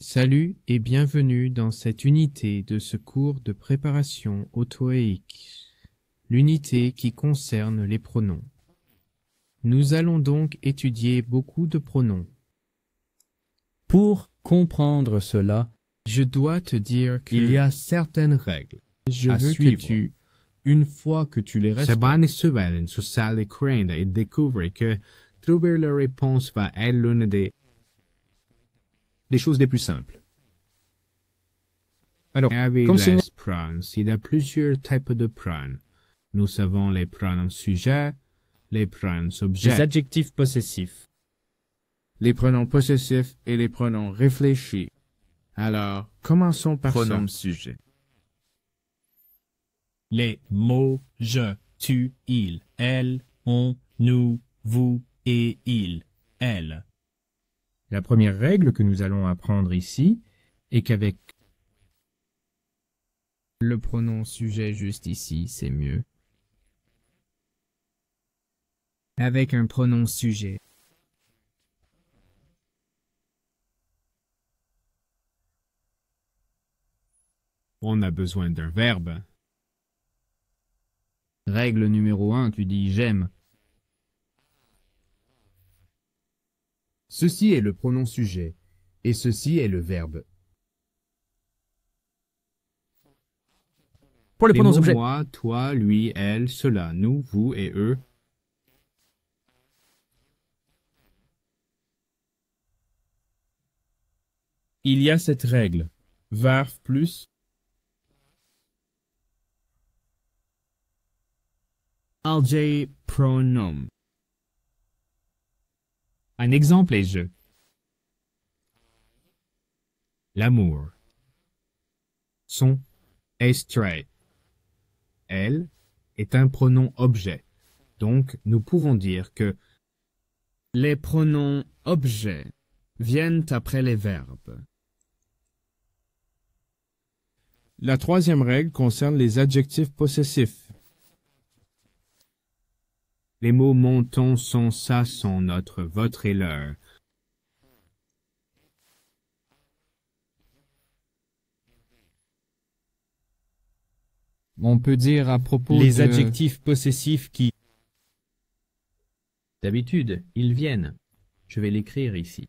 Salut et bienvenue dans cette unité de ce cours de préparation au TOEIC, l'unité qui concerne les pronoms. Nous allons donc étudier beaucoup de pronoms. Pour comprendre cela, Je dois te dire que il y a certaines règles je à veux suivre. que Une fois que tu les respectes, Sabane suelen sociale craindre et découvre que trouver la réponse va être l'une des choses les plus simples. Alors, avec comme les c'est pronoms, il y a plusieurs types de pronoms. Nous savons les pronoms sujets, les pronoms les objets, adjectifs possessifs, les pronoms possessifs et les pronoms réfléchis. Alors, commençons par pronoms ça. sujets. Les mots je, tu, il, elle, on, nous, vous et il, elle. La première règle que nous allons apprendre ici est qu'avec le pronom sujet juste ici, c'est mieux. Avec un pronom sujet. On a besoin d'un verbe. règle numéro 1, tu dis j'aime. Ceci est le pronom sujet, et ceci est le verbe. Pour les Les pronoms mots objets, moi, toi, lui, elle, cela, nous, vous et eux. Il y a cette règle. Var plus Alger pronom. Un exemple est je. L'amour. Son est straight. Elle est un pronom objet. Donc, nous pouvons dire que Les pronoms objets viennent après les verbes. La troisième règle concerne les adjectifs possessifs. les mots mon, ton, son, ça, son, notre, votre et leur. On peut dire à propos les de... adjectifs possessifs qui D'habitude, ils viennent. Je vais l'écrire ici.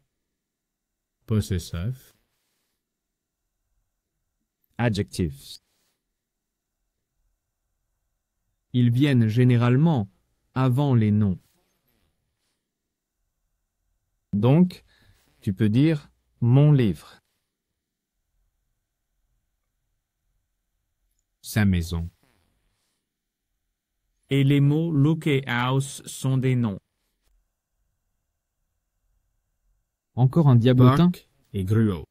Possessif. adjectives. Ils viennent généralement avant les noms. Donc, tu peux dire mon livre. Sa maison. Et les mots look et house sont des noms. Encore un diabotin Parc et gruau.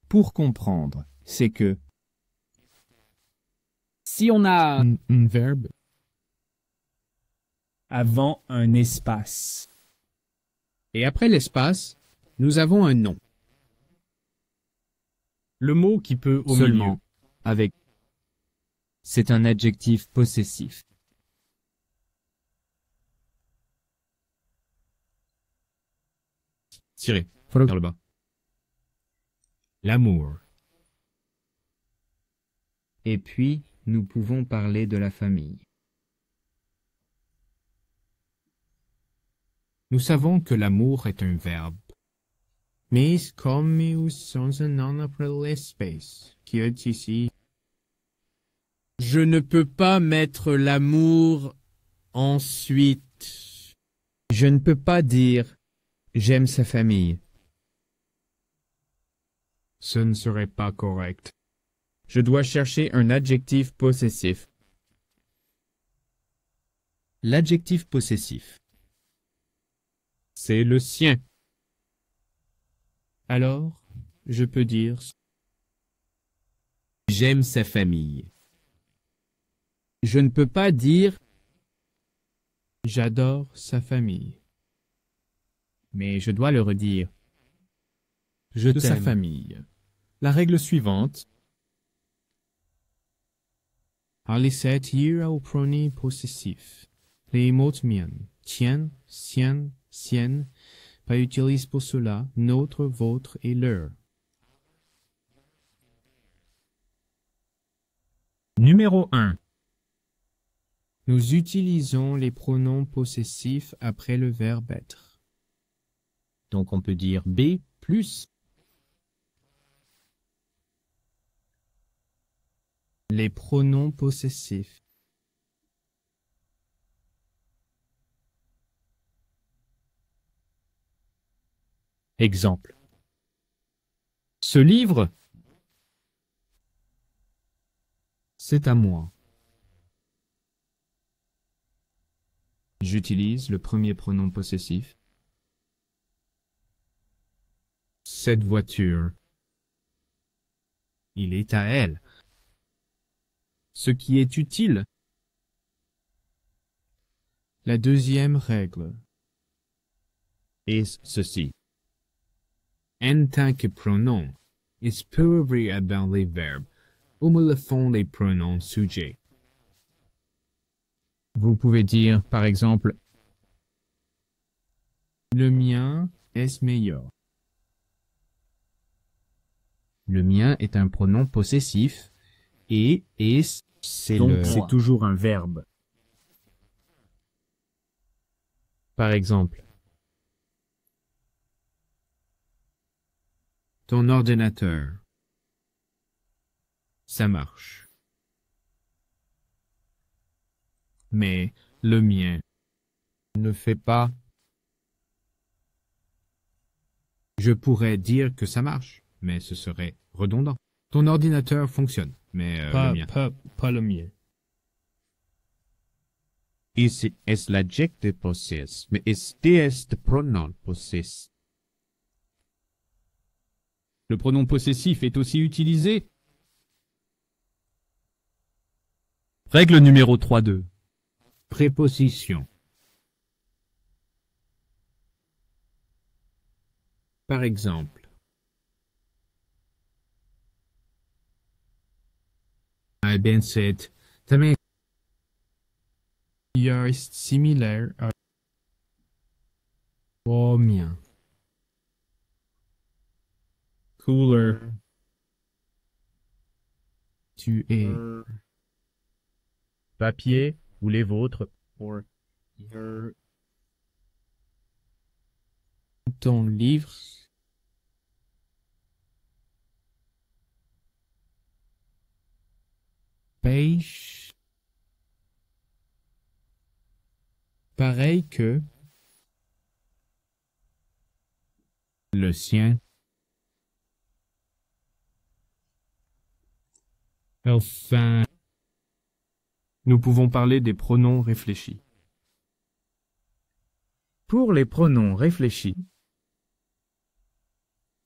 pour comprendre, c'est que Si on a Un verbe avant un espace. Et après l'espace, nous avons un nom. Le mot qui peut au seulement milieu. avec c'est un adjectif possessif. Tirez, vers le bas. L'amour. Et puis, nous pouvons parler de la famille. Nous savons que l'amour est un verbe. mais comme nous sommes un nom après l'espace, qui est ici. Je ne peux pas mettre l'amour ensuite. Je ne peux pas dire j'aime sa famille. Ce ne serait pas correct. Je dois chercher un adjectif possessif. L'adjectif possessif. C'est le sien. Alors, je peux dire J'aime sa famille. Je ne peux pas dire j'adore sa famille. mais je dois le redire. Je De sa t'aime. famille. La règle suivante. Aliset hier au pronom possessif. Les mots mien, tien, sien, sienne, pas utilisent pour cela, notre, votre et leur. Numéro 1. Nous utilisons les pronoms possessifs après le verbe être. Donc on peut dire B plus. Les pronoms possessifs. Exemple. Ce livre, C'est à moi. J'utilise le premier pronom possessif. Cette voiture. Il est à elle. Ce qui est utile. La deuxième règle. Est ceci. En tant que pronom, is peu vrai avant les verbes, ou me le font les pronoms sujets. vous pouvez dire par exemple Le mien est meilleur. Le mien est un pronom possessif et est, c'est donc le... c'est toujours un verbe. Par exemple, Ton ordinateur. Ça marche. Mais le mien ne fait pas, je pourrais dire que ça marche, mais ce serait redondant. Ton ordinateur fonctionne, mais le mien. Pas le mien. Ici est l'adjectif possess, mais ici est le pronom possess. Le pronom possessif est aussi utilisé. Règle numéro 3.2. Préposition. Par exemple, I been said, también ist similaire à au mien. Cooler. Tu es. papier ou les vôtres. Ton livre. Pêche. Pareil que. Le sien. Enfin. Nous pouvons parler des pronoms réfléchis. Pour les pronoms réfléchis,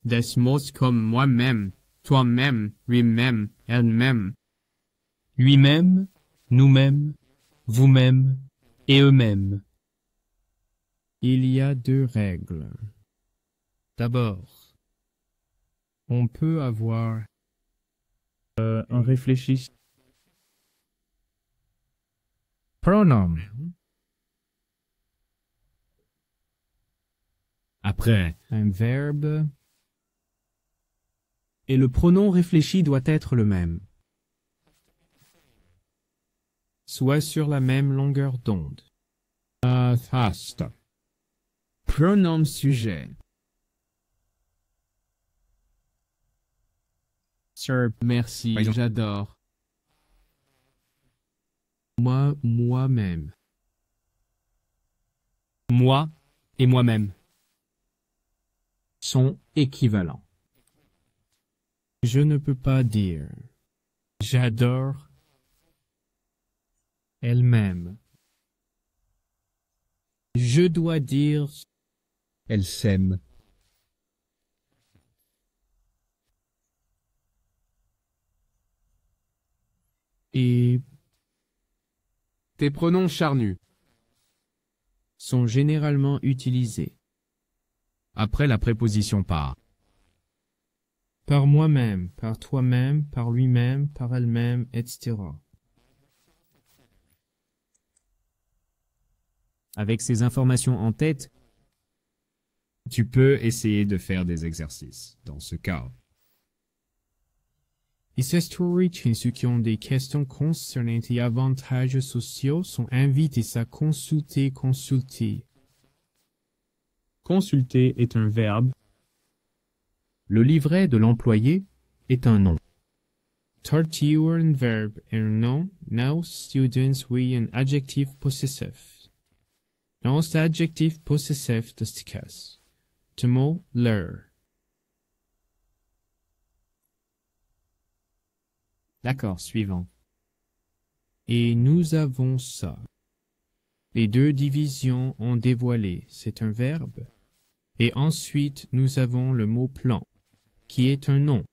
Des mots comme moi-même, toi-même, lui-même, elle-même. Lui-même, nous-mêmes, vous-même et eux-mêmes. Il y a deux règles. D'abord, on peut avoir un réfléchis. Pronom. après un verbe et le pronom réfléchi doit être le même. Soit sur la même longueur d'onde. Fast. Pronom sujet. Sir, merci, Par exemple. j'adore. Moi, moi-même. Moi et moi-même. Sont équivalents. Je ne peux pas dire j'adore elle-même. Je dois dire Elle s'aime. et Tes pronoms charnus. sont généralement utilisés. Après la préposition par. Par moi-même, par toi-même, par lui-même, par elle-même, etc. Avec ces informations en tête, tu peux essayer de faire des exercices. Dans ce cas, historiques ceux qui ont des questions concernant les avantages sociaux sont invités à consulter. Consulter est un verbe. Le livret de l'employé est un nom. Torture un verbe et un nom. Now students we un adjectif possessif. Dans cet adjectif possessif de ce cas, le mot leur. D'accord, suivant. Et nous avons ça. Les deux divisions ont dévoilé, c'est un verbe. Et ensuite, nous avons le mot plan, qui est un nom,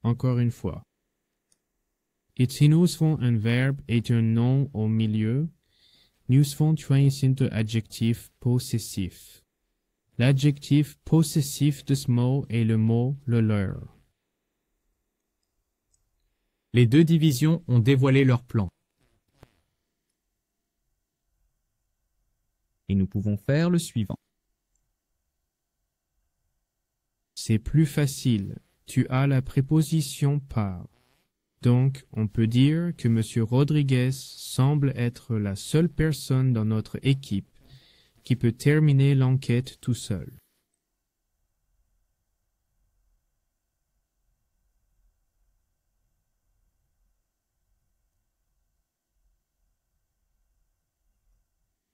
encore une fois. Et si nous avons un verbe et un nom au milieu, nous avons choisi un adjectif possessif. L'adjectif possessif de ce mot est le mot le leur. Les deux divisions ont dévoilé leur plan. Et nous pouvons faire le suivant. C'est plus facile. Tu as la préposition par. Donc, on peut dire que M. Rodriguez semble être la seule personne dans notre équipe qui peut terminer l'enquête tout seul.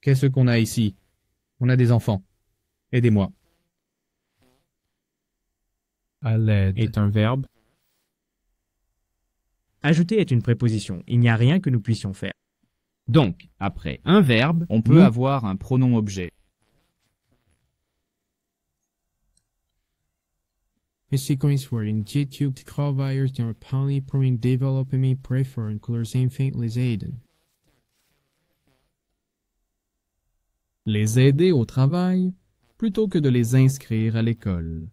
Qu'est-ce qu'on a ici? On a des enfants. Aidez-moi. À l'aide. Est un verbe. Ajouter est une préposition. Il n'y a rien que nous puissions faire. Donc, après un verbe, On peut avoir un pronom objet. Les séquences were in YouTube de travailleurs dans le panier pour un développement préférant que leurs enfants les aident. Les aider au travail plutôt que de les inscrire à l'école.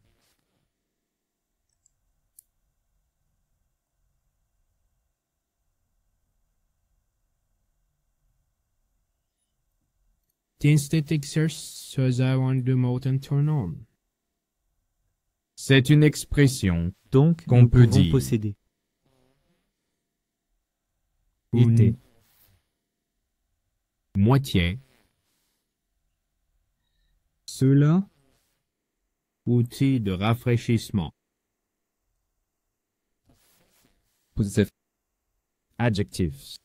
D'instant exercice avant de mot en tournant. C'est une expression Donc, qu'on nous peut pouvons dire. posséder. Été. moitié, Cela. outil de rafraîchissement, Positif. Adjectives.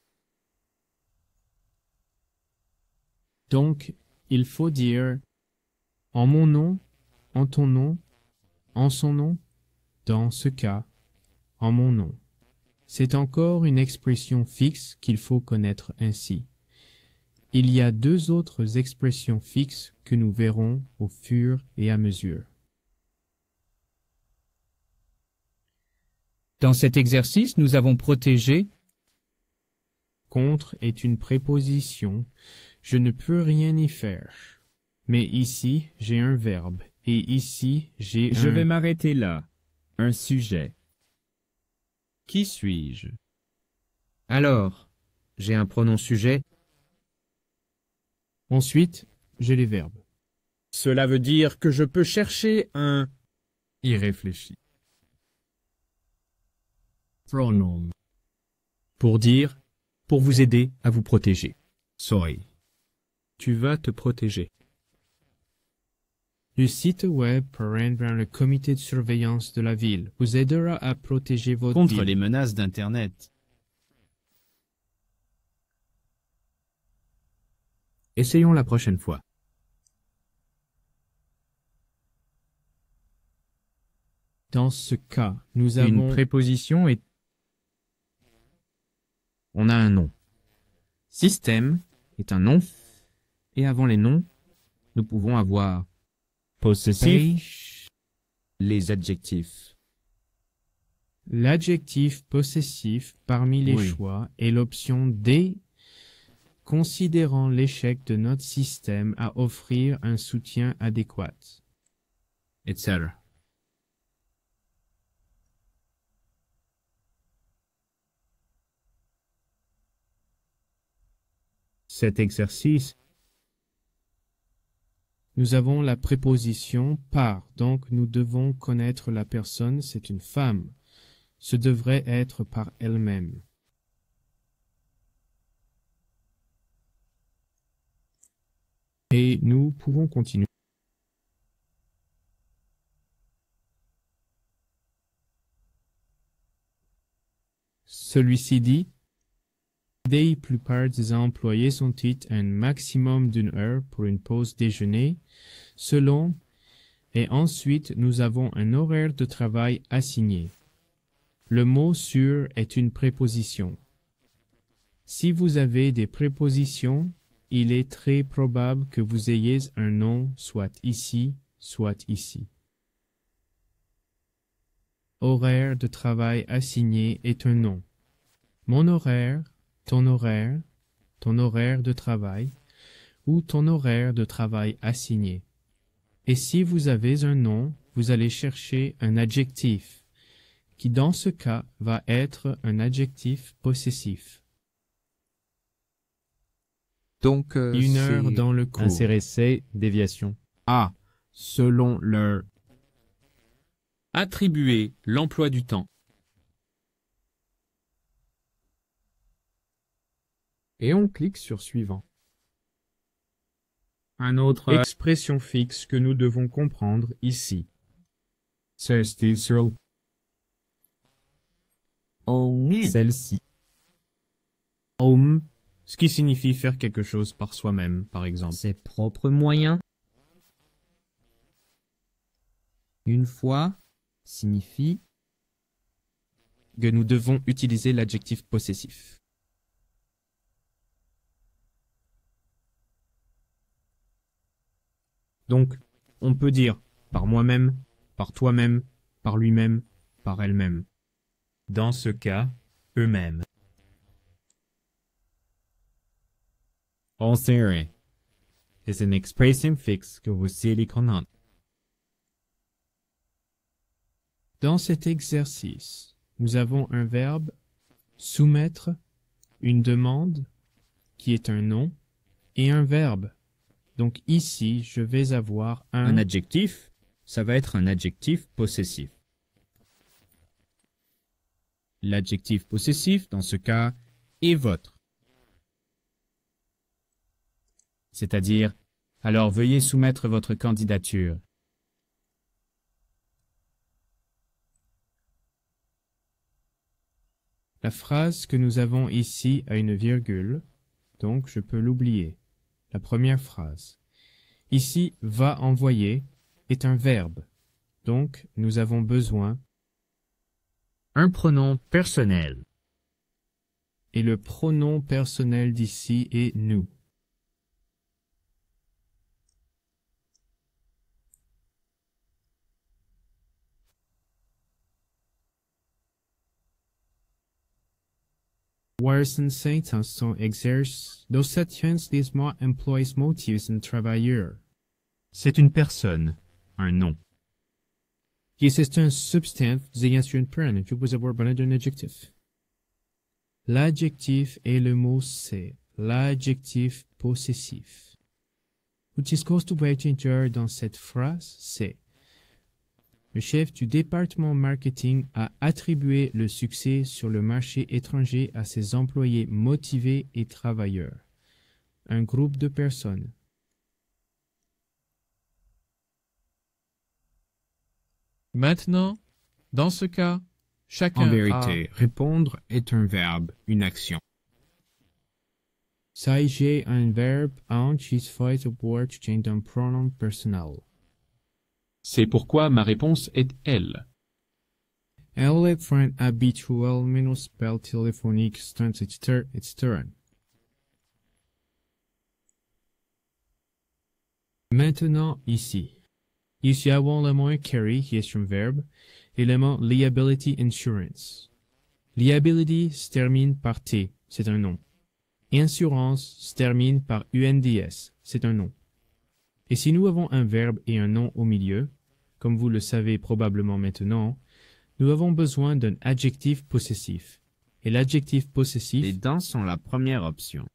Donc, il faut dire en mon nom, en ton nom, en son nom, dans ce cas, en mon nom. C'est encore une expression fixe qu'il faut connaître ainsi. Il y a deux autres expressions fixes que nous verrons au fur et à mesure. Dans cet exercice, nous avons protégé. Contre est une préposition. Je ne peux rien y faire. Mais ici, j'ai un verbe. Et ici, j'ai Je un... vais m'arrêter là. Un sujet. Qui suis-je? Alors, j'ai un pronom sujet. Ensuite, j'ai les verbes. Cela veut dire que je peux chercher un. Y réfléchis. Pronom. Pour dire, pour vous aider à vous protéger. Soy. Tu vas te protéger. Le site web parrain par le comité de surveillance de la ville vous aidera à protéger votre Contre ville. les menaces d'Internet. Essayons la prochaine fois. Dans ce cas, nous Une avons... préposition est On a un nom. Système est un nom. Et avant les noms, nous pouvons avoir possessif. les adjectifs. L'adjectif possessif parmi les Oui. choix est l'option D, considérant l'échec de notre système à offrir un soutien adéquat. etc. Cet exercice, Nous avons la préposition par, donc nous devons connaître la personne, c'est une femme. Ce devrait être par elle-même. Et nous pouvons continuer. Celui-ci dit, la plupart des employés sont un maximum d'une heure pour une pause déjeuner, selon, et ensuite nous avons un horaire de travail assigné. Le mot sur est une préposition. Si vous avez des prépositions, il est très probable que vous ayez un nom soit ici, soit ici. Horaire de travail assigné est un nom. Mon horaire, ton horaire de travail, ou ton horaire de travail assigné. Et si vous avez un nom, vous allez chercher un adjectif, qui dans ce cas va être un adjectif possessif. Donc, Une heure dans le cours. Insérer C, déviation. A. Selon leur. Attribuer l'emploi du temps. Et on clique sur suivant. Un autre. Expression fixe que nous devons comprendre ici. C'est sur. Celle-ci. Home, ce qui signifie faire quelque chose par soi-même, par exemple. Ses propres moyens. Une fois signifie Que nous devons utiliser l'adjectif possessif. Donc, on peut dire par moi-même, par toi-même, par lui-même, par elle-même. Dans ce cas, eux-mêmes. Enserrer est une expression fixe que vous sélectionnez. Dans cet exercice, nous avons un verbe soumettre, une demande qui est un nom et un verbe. Donc ici, je vais avoir Un adjectif, ça va être un adjectif possessif. L'adjectif possessif, dans ce cas, est votre. C'est-à-dire, alors veuillez soumettre votre candidature. La phrase que nous avons ici a une virgule, donc je peux l'oublier. La première phrase. Ici, va envoyer est un verbe, donc nous avons besoin Un pronom personnel. et le pronom personnel d'ici est nous. Warson Saints sont exerce d'ossetiens des mots emplois motifs en travailleur. C'est une personne, un nom. Qui est un substantif ayant une pronom, je peux avoir besoin d'un adjectif. L'adjectif est le mot c'est, l'adjectif possessif. Ce qui se passe dans cette phrase, c'est le chef du département marketing a attribué le succès sur le marché étranger à ses employés motivés et travailleurs. Un groupe de personnes. maintenant, dans ce cas, chacun En vérité, répondre est un verbe, une action. S'agit un verbe en qui fait apport d'un pronom personnel. C'est pourquoi ma réponse est elle. Elle est un habituel monospell téléphonique etc. Maintenant, ici. Ici avons le mot carry, qui est un verbe, et le mot liability insurance. Liability se termine par T, c'est un nom. Insurance se termine par UNDS, c'est un nom. Et si nous avons un verbe et un nom au milieu, comme vous le savez probablement maintenant, nous avons besoin d'un adjectif possessif. Et l'adjectif possessif Les dents sont la première option.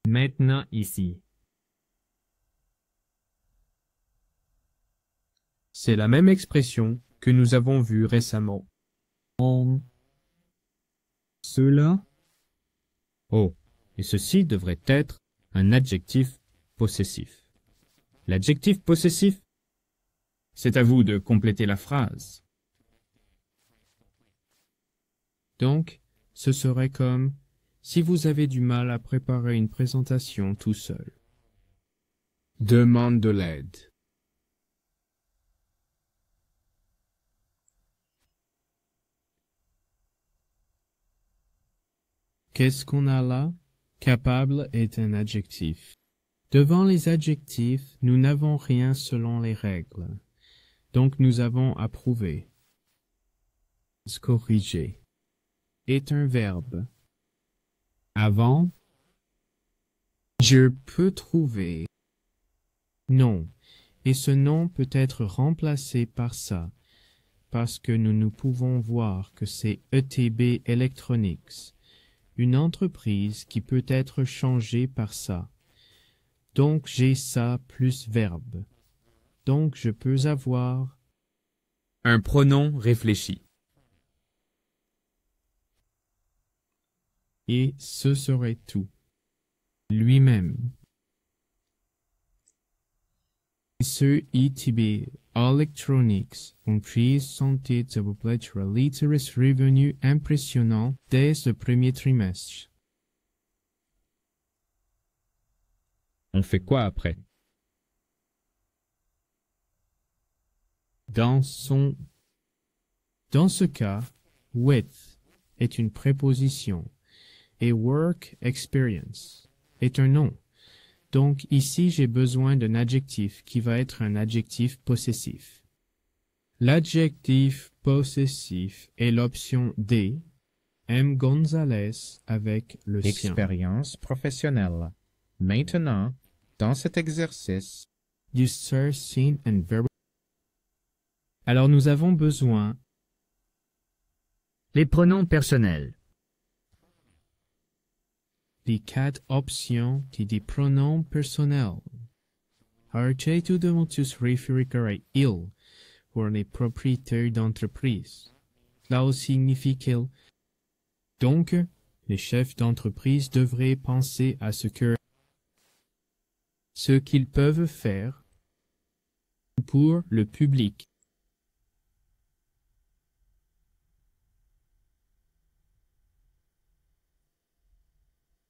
Maintenant ici. C'est la même expression que nous avons vue récemment. Cela, Oh, et ceci devrait être un adjectif possessif. L'adjectif possessif, c'est à vous de compléter la phrase. Donc, ce serait comme si vous avez du mal à préparer une présentation tout seul. Demande de l'aide. Qu'est-ce qu'on a là? Capable est un adjectif. Devant les adjectifs, nous n'avons rien selon les règles. Donc nous avons à prouver. Corriger est un verbe. Avant, je peux trouver. Non, et ce nom peut être remplacé par ça, parce que nous pouvons voir que c'est ETB Electronics, une entreprise qui peut être changée par ça. Donc j'ai ça plus verbe. Donc je peux avoir Un pronom réfléchi. et ce serait tout. Lui-même. Ce ETB Electronics ont présenté de literacy revenu impressionnant dès le premier trimestre. On fait quoi après? Dans ce cas, with est une préposition et work experience est un nom. Donc ici j'ai besoin d'un adjectif qui va être un adjectif possessif. L'adjectif possessif est l'option D, M. Gonzalez avec le sien. Expérience professionnelle. Maintenant, dans cet exercice, User seen and verb. Alors nous avons besoin les pronoms personnels. des 4 options des pronoms personnels. Arrêtez de se référer à il pour les propriétaires d'entreprise. Cela signifie qu'il. Donc, les chefs d'entreprise devraient penser à ce qu'ils peuvent faire pour le public.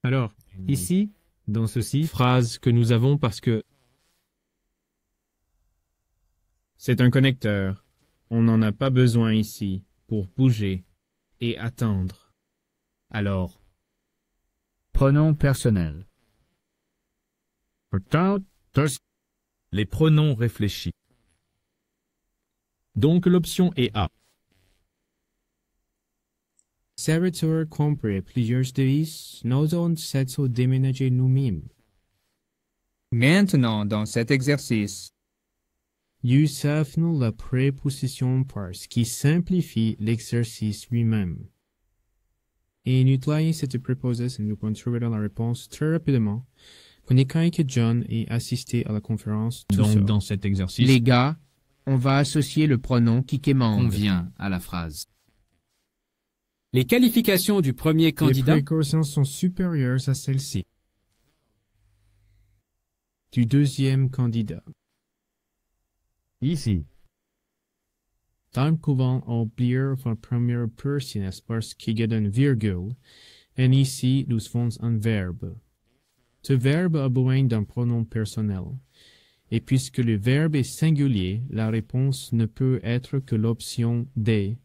Alors, ici, dans ceci, Phrase que nous avons parce que C'est un connecteur. On n'en a pas besoin ici pour bouger et attendre. alors, pronoms personnels. Les pronoms réfléchis. Donc l'option est A. serviteur compris plusieurs devises, nous avons cette déménager nous-mêmes. Maintenant, dans cet exercice, Usons la préposition par ce qui simplifie l'exercice lui-même. Et en utilisant cette préposition, nous pouvons trouver la réponse très rapidement. Prenez quand que John ait assisté à la conférence tout Donc seul. dans cet exercice, Les gars, on va associer le pronom qui quémande. convient à la phrase. les qualifications du premier Les candidat, précautions sont supérieures à celles-ci. Du deuxième candidat. ici, Tant qu'on oublier la première personne parce qu'il y a une virgule, et ici nous faisons un verbe. Ce verbe a besoin d'un pronom personnel. Et puisque le verbe est singulier, la réponse ne peut être que l'option D.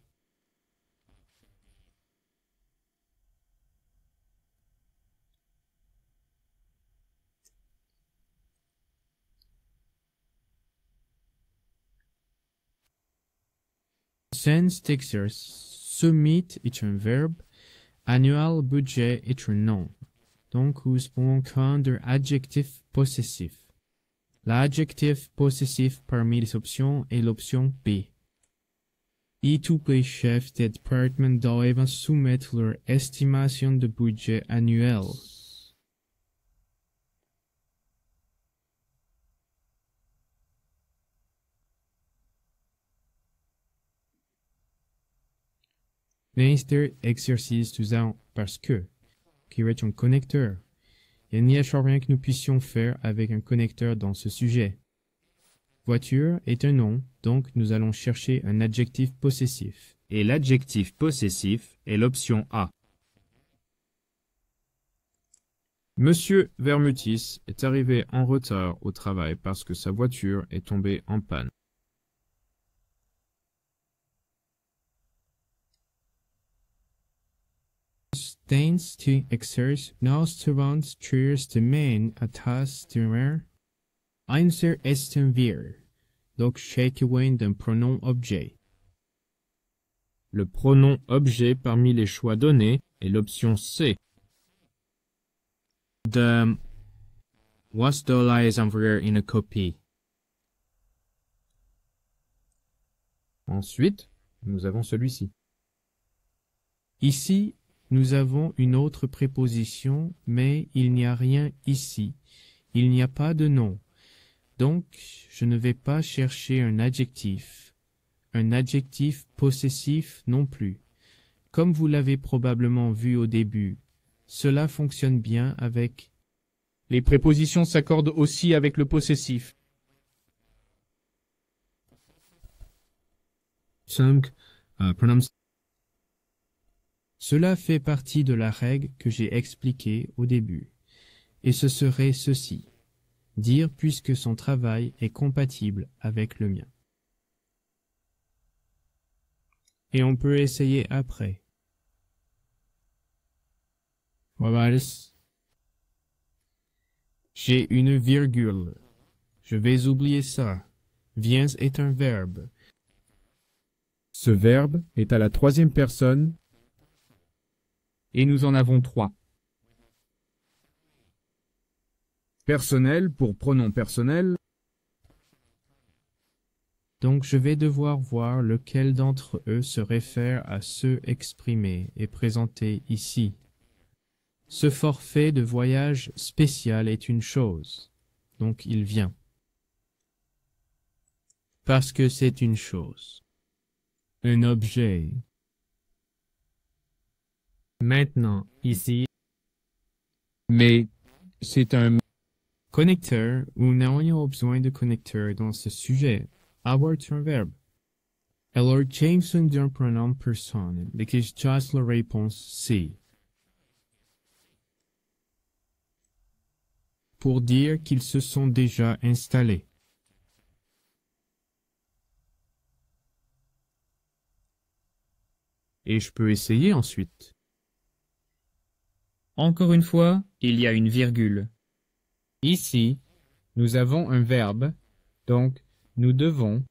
Sense exerce, summit est un verbe, annual budget est un nom. Donc, nous pouvons prendre adjectif possessif. L'adjectif possessif parmi les options est l'option B. Et tous les chefs de département doivent soumettre leur estimation de budget annuel. Meester exercice tout parce que, qui est un connecteur. Il n'y a rien que nous puissions faire avec un connecteur dans ce sujet. Voiture est un nom, donc nous allons chercher un adjectif possessif. Et l'adjectif possessif est l'option A. Monsieur Vermutis est arrivé en retard au travail parce que sa voiture est tombée en panne. Steins to exerce Nostrand triers de main atas de Einser esten wir. Donc shake away d'un pronom objet. Le pronom objet parmi les choix donnés est l'option C. De was dollar is envoyer in a copy. Ensuite, nous avons celui-ci. Ici, nous avons une autre préposition, mais il n'y a rien ici. Il n'y a pas de nom. Donc, je ne vais pas chercher un adjectif possessif non plus. Comme vous l'avez probablement vu au début, cela fonctionne bien avec... Les prépositions s'accordent aussi avec le possessif. 5. Pronoms. Cela fait partie de la règle que j'ai expliquée au début. Et ce serait ceci. Dire puisque son travail est compatible avec le mien. Et on peut essayer après. J'ai une virgule. Je vais oublier ça. Viens est un verbe. Ce verbe est à la troisième personne et nous en avons 3. Personnel pour pronom personnel. Donc je vais devoir voir lequel d'entre eux se réfère à ceux exprimés et présentés ici. Ce forfait de voyage spécial est une chose, donc il vient. Parce que c'est une chose. Un objet. Maintenant, ici. Mais c'est un Connecteur, ou n'ayons besoin de connecteur dans ce sujet. Avoir est un verbe. Alors, Jameson d'un pronom personne, because just la réponse C. Pour dire qu'ils se sont déjà installés. Et je peux essayer ensuite. Encore une fois, il y a une virgule. Ici, nous avons un verbe, donc nous devons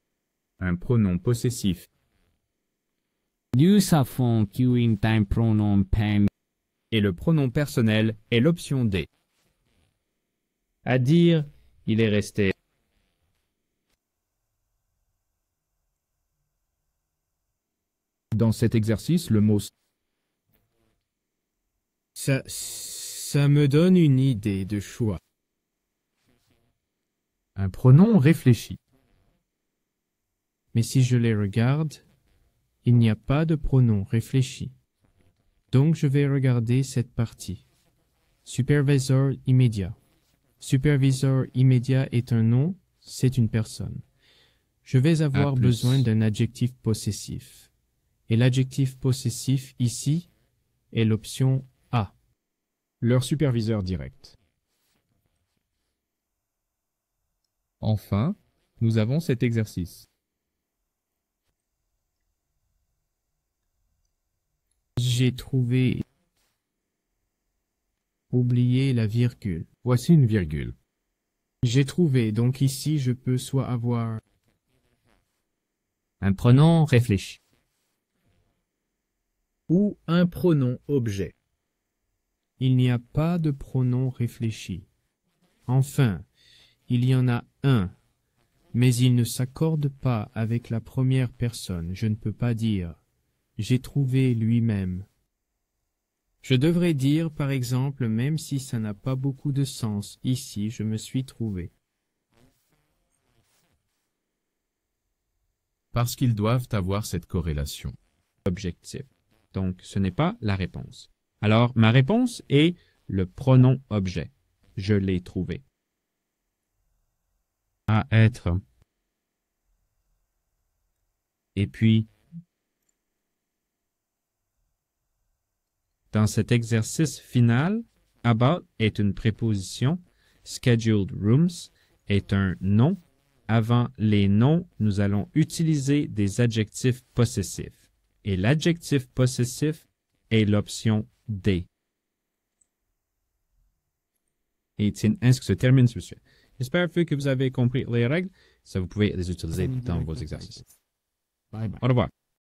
Un pronom possessif. Nous avons qu'un time pronom pen. Et le pronom personnel est l'option D. À dire, il est resté. dans cet exercice le mot Ça me donne une idée de choix. un pronom réfléchi. Mais si je les regarde, il n'y a pas de pronom réfléchi. Donc je vais regarder cette partie. Superviseur immédiat. Superviseur immédiat est un nom, c'est une personne. Je vais avoir besoin d'un adjectif possessif. Et l'adjectif possessif ici est l'option A. Leur superviseur direct. Enfin, nous avons cet exercice. J'ai trouvé... oublié la virgule. Voici une virgule. J'ai trouvé, donc ici je peux soit avoir... Un pronom réfléchi. Ou un pronom objet. Il n'y a pas de pronom réfléchi. Enfin, il y en a un, mais il ne s'accorde pas avec la première personne. Je ne peux pas dire « j'ai trouvé lui-même ». Je devrais dire, par exemple, même si ça n'a pas beaucoup de sens, ici je me suis trouvé. Parce qu'ils doivent avoir cette corrélation. Objectif. Donc, ce n'est pas la réponse. Alors, ma réponse est le pronom objet. Je l'ai trouvé. À être. Et puis, dans cet exercice final, about est une préposition, scheduled rooms est un nom. Avant les noms, nous allons utiliser des adjectifs possessifs. Et l'adjectif possessif est l'option D. Et c'est ainsi que se termine ce sujet. J'espère que vous avez compris les règles. Ça, vous pouvez les utiliser dans vos exercices. Bye bye. Au revoir.